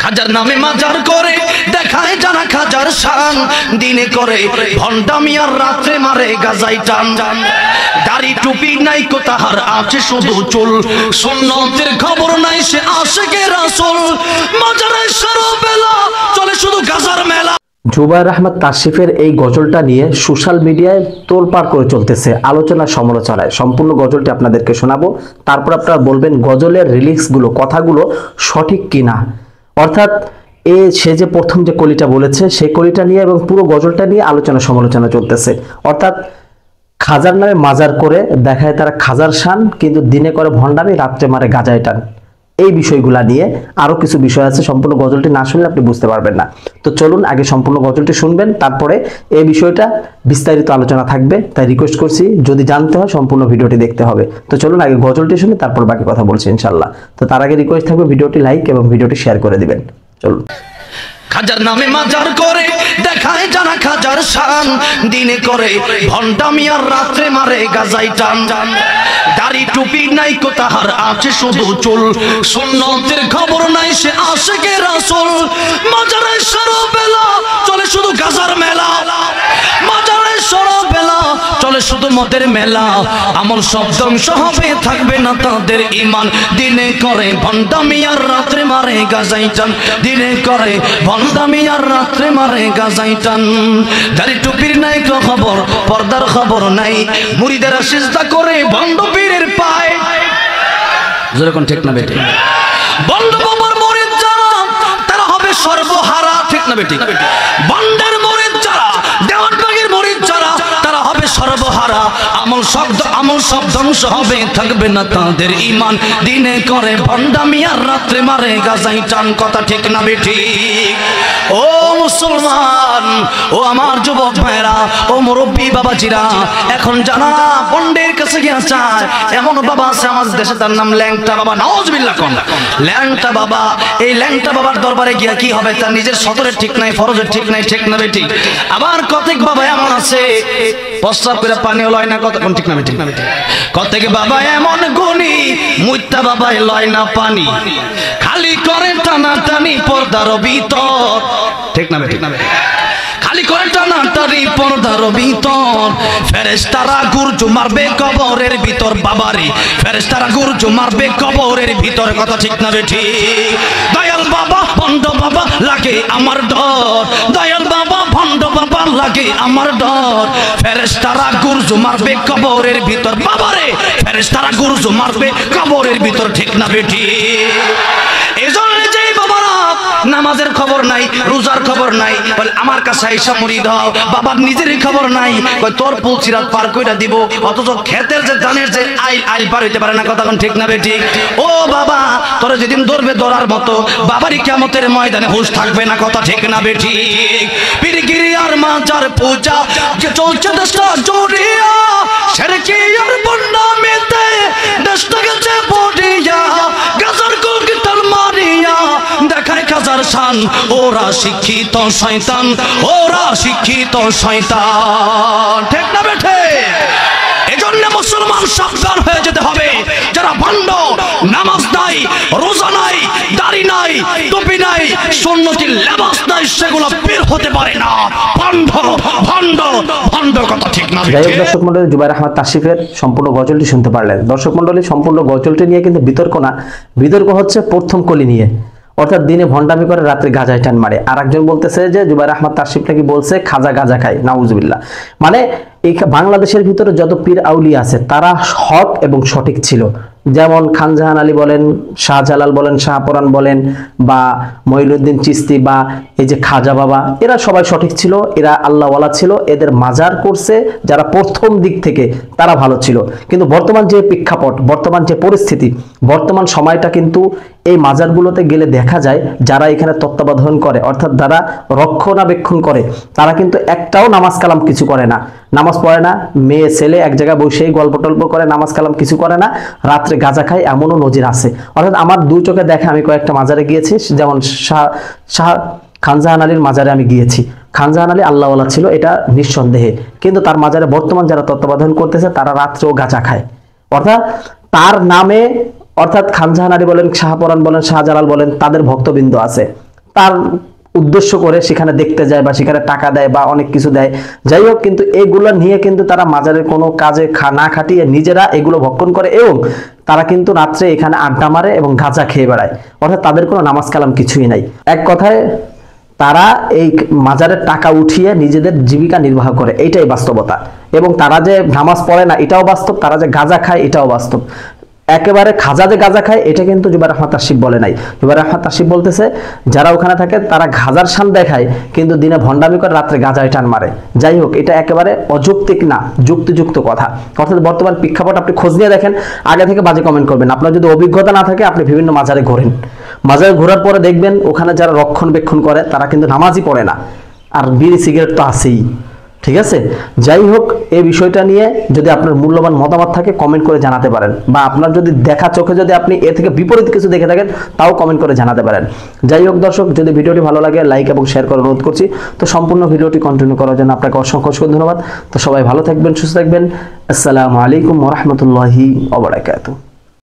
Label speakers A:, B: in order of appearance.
A: খাজার নামে মাজার করে দেখায় যারা খাজার শান, দিনে করে ভণ্ডামি আর রাত্রে মারে গাজাই টান। দাড়ি টুপি নাই কো তাহার আছে শুধু চুল, সুন্নতের খবর নাই সে আশিকে রাসূল। মাজারে সারাবেলা চলে শুধু গাজার মেলা।
B: জুবায়ের আহমদ তাশরিফের এই গজলটা নিয়ে সোশ্যাল মিডিয়ায় তোলপাড় করে চলতেছে, আলোচনা সমালোচনায়। সম্পূর্ণ গজলটি আপনাদেরকে শোনাবো, তারপর আপনারা বলবেন গজলের রিলিক্সগুলো, কথাগুলো সঠিক কিনা। অর্থাৎ সে যে প্রথম যে কলিটা বলেছে সেই কলিটা নিয়ে এবং পুরো গজলটা নিয়ে আলোচনা সমালোচনা চলতেছে। অর্থাৎ খাজার নামে মাজার করে দেখায় তারা খাজার শান, কিন্তু দিনে করে ভণ্ডামি, রাত্রে মারে গাজায় টান। এই বিষয়গুলা নিয়ে আরো কিছু বিষয় আছে, সম্পূর্ণ গজলটি না শুনলে আপনি বুঝতে পারবেন না। তো চলুন আগে সম্পূর্ণ গজলটি শুনবেন, তারপরে এই বিষয়টা বিস্তারিত আলোচনা থাকবে। তাই রিকোয়েস্ট করছি, যদি জানতে হয় সম্পূর্ণ ভিডিওটি দেখতে হবে। তো চলুন আগে গজলটি শুনে তারপর বাকি কথা বলছি ইনশাল্লাহ। তো তার আগে রিকোয়েস্ট থাকবে ভিডিওটি লাইক এবং ভিডিওটি শেয়ার করে দিবেন। চলুন।
A: খাজার নামে মাজার করে দেখায় যারা খাজার শান, দিনে করে ভণ্ডামি আর রাত্রে মারে গাজাই টান। দাড়ি টুপি নাই কো তাহার আছে শুধু চুল, সুন্নতের খবর নাই সে আশিকে রাসূল। মাজারে সারাবেলা চলে শুধু গাজার মেলা, মাজারে সারাবেলা চলে শুধু মদের মেলা। আমল সব ধ্বংস হবে, থাকবে না তাদের ঈমান। দিনে করে ভণ্ডামি আর রাত্রে মারে গাজাই টান, দিনে করে ভণ্ডামি আর রাত্রে মারে গাজাই টান। দাড়ি টুপির নাই তো খবর, পর্দার খবর নাই, মুরিদেরা সিজদা করে ভণ্ড পীরের পায়। যেরকম ঠিক না বেটি? ভণ্ড বাবার মুরিদ যারা তারা হবে সর্বহারা, ঠিক না বেটি? ভণ্ডের মুরিদ যারা, দেওয়ানবাগীর মুরিদ যারা তারা হবে সর্বহারা। আমল সব ধ্বংস হবে, থাকবে না তাদের ঈমান। দিনে করে ভণ্ডামি আর রাত্রে মারে গাজাই টান। কথা ঠিক না বেটি? ও মুসলমান, ও আমার যুবক ভাইরা, ও মুরব্বী বাবাজিরা, এখন জানা পন্ডের কাছে গিয়া চায় এমন বাবা আছে আমাদের দেশে, তার নাম ল্যাংটা বাবা। নাউজুবিল্লাহ কোন ল্যাংটা বাবা। এই ল্যাংটা বাবার দরবারে গিয়া কি হবে? তার নিজের সতরের ঠিক নাই, ফরজের ঠিক নাই, ঠিক না বেটি? আবার কতক বাবা এমন আছে প্রস্রাব করে পানি লয় না, কত ঠিক না বেটি? কতক বাবা এমন গুণী মুইতা বাবাই লয় না পানি, খালি করে টানা টানি পর্দার ভিতর, ঠিক না বেটি? খালি করে টানা টানি পর্দার ভিতর। ফেরেশতারা গুরজু মারবে কবরের ভিতর, বাবারে ফেরেশতারা গুরজু মারবে কবরের ভিতর। কথা ঠিক না বেটি? দয়াল বাবা ভণ্ড বাবা লাগে আমার ডর, দয়াল বাবা ভণ্ড বাবা লাগে আমার ডর। ফেরেশতারা গুরজু মারবে কবরের ভিতর, বাবারে ফেরেশতারা গুরজু মারবে কবরের ভিতর, ঠিক না বেটি? এজন্য যেই বাবারা নামাজের খবর নাই, রোজার খবর নাই, বলে আমার কাছে আইসা মুরিদ হও, বাবার নিজেরই খবর নাই, কই তোর পুলসিরাত পার কইরা দিব, অথচ ক্ষেতের যে ধানের যে আইল পার হইতে পারে না। কথা কোন ঠিক না বেটি? ও বাবা, তোরে যেদিন ধরবে ধরার মতো, বাবারই কিয়ামতের ময়দানে হুঁশ থাকবে না। কথা ঠিক না বেটি? পীরগিরি আর মাজার পূজা যে চলছে দেশটা জুড়িয়া, শিরকি আর বন্ডামিতে দেশটা গেছে পড়িয়া, গাজার কলগিটার মারিয়া দেখায় খাজার শান। ওরা শিক্ষিত শয়তান, ওরা শিক্ষিত শয়তান, ঠিক না বেঠে? এজন্য মুসলমান সাবধান হয়ে যেতে হবে। যারা ভণ্ড, নামাজ নাই, রোজা নাই, দাড়ি নাই, টুপি নাই, সুন্নতি লেবাস নাই, সেগুলো পীর হতে পারে না। ভণ্ড ভণ্ড ভণ্ড, কথা ঠিক না?
B: যাই হোক দর্শক মন্ডলী, জুবায়ের আহমদ তাশরিফের সম্পূর্ণ গজলটি শুনতে পারলেন। দর্শক মন্ডলী, সম্পূর্ণ গজলটি নিয়ে কিন্তু বিতর্ক না, বিতর্ক হচ্ছে প্রথম কলি নিয়ে। অর্থাৎ দিনে ভণ্ডামি করে রাত্রে গাজায় টান মারে। আর একজন বলতেছে যে জুবায়ের আহমদ তাশরিফ নাকি বলছে খাজা গাজা খায়। নাউজুবিল্লাহ। মানে এই বাংলাদেশের ভিতরে যত পীর আউলিয়া আছে তারা হক এবং সঠিক ছিল। যেমন খানজাহান আলী বলেন, শাহজালাল বলেন, শাহপরান বলেন, বা মঈনুদ্দিন চিশতি, বা এই যে খাজা বাবা, এরা সবাই সঠিক ছিল, এরা আল্লাহওয়ালা ছিল, এদের মাজার করছে যারা প্রথম দিক থেকে, তারা ভালো ছিল। কিন্তু বর্তমান যে প্রেক্ষাপট, বর্তমান যে পরিস্থিতি, বর্তমান সময়টা কিন্তু এই মাজারগুলোতে গেলে দেখা যায় যারা এখানে তত্ত্বাবধান করে, অর্থাৎ যারা রক্ষণাবেক্ষণ করে, তারা কিন্তু একটাও নামাজ কালাম কিছু করে না, নামাজ পড়ে না, মেয়ে ছেলে এক জায়গায় বসেই গল্প টল্প করে, নামাজ কালাম কিছু করে না, রাত্রে গাঁজা খায়, এমনও নজির আছে। অর্থাৎ আমার দুই চোখে দেখে আমি কয়েকটা মাজারে গিয়েছি, যেমন খানজাহান আলীর মাজারে আমি গিয়েছি। খানজাহান আলী আল্লাহওয়ালা ছিল, এটা নিঃসন্দেহে, কিন্তু তার মাজারে বর্তমান যারা তত্ত্বাবধান করতেছে তারা রাত্রেও গাঁজা খায়। অর্থাৎ তার নামে, অর্থাৎ খানজাহান আলী বলেন, শাহপরান বলেন, শাহজালাল বলেন, তাদের ভক্তবৃন্দ আছে, তার উদ্দেশ্য করে সেখানে দেখতে যায় বা সেখানে টাকা দেয় বা অনেক কিছু দেয়। যাই হোক, কিন্তু এগুলো নিয়ে কিন্তু তারা মাজারের কোনো কাজে না খাটিয়ে নিজেরা এগুলো ভক্ষণ করে এবং তারা কিন্তু রাত্রে এখানে আড্ডা মারে এবং গাঁজা খেয়ে বেড়ায়, অর্থাৎ তাদের কোনো নামাজ কালাম কিছুই নাই। এক কথায় তারা এই মাজারের টাকা উঠিয়ে নিজেদের জীবিকা নির্বাহ করে, এইটাই বাস্তবতা। এবং তারা যে নামাজ পড়ে না এটাও বাস্তব, তারা যে গাঁজা খায় এটাও বাস্তব। একেবারে খাজা যে গাঁজা খায় এটা কিন্তু জুবাইর আহমদ তাসিফ বলে নাই। জুবাইর আহমদ তাসিফ বলতেছে যারা ওখানে থাকে তারা গাঁজার শান দেখায় কিন্তু দিনে ভণ্ডামি করে রাত্রে গাঁজায় টান মারে। যাই হোক, এটা একেবারে অযৌক্তিক না, যুক্তিযুক্ত কথা। অর্থাৎ বর্তমান প্রেক্ষাপট আপনি খোঁজ নিয়ে দেখেন, আগে থেকে বাজে কমেন্ট করবেন। আপনার যদি অভিজ্ঞতা না থাকে আপনি বিভিন্ন মাজারে ঘোরেন, মাজারে ঘোরার পরে দেখবেন ওখানে যারা রক্ষণবেক্ষণ করে তারা কিন্তু নামাজই পড়ে না, আর বিড়ি সিগারেট তো আছেই। ঠিক আছে, যাই হোক, এই বিষয়টা নিয়ে যদি আপনার মূল্যবান মতামত থাকে কমেন্ট করে জানাতে পারেন, বা আপনার যদি দেখা চোখে যদি আপনি এ থেকে বিপরীত কিছু দেখে থাকেন তাও কমেন্ট করে জানাতে পারেন। যাই হোক দর্শক, যদি ভিডিওটি ভালো লাগে লাইক এবং শেয়ার করার অনুরোধ করছি। তো সম্পূর্ণ ভিডিওটি কন্টিনিউ করার জন্য আপনাকে অসংখ্য ধন্যবাদ। তো সবাই ভালো থাকবেন, সুস্থ থাকবেন। আসসালামু আলাইকুম ওয়া রাহমাতুল্লাহি ওয়া বারাকাতুহু।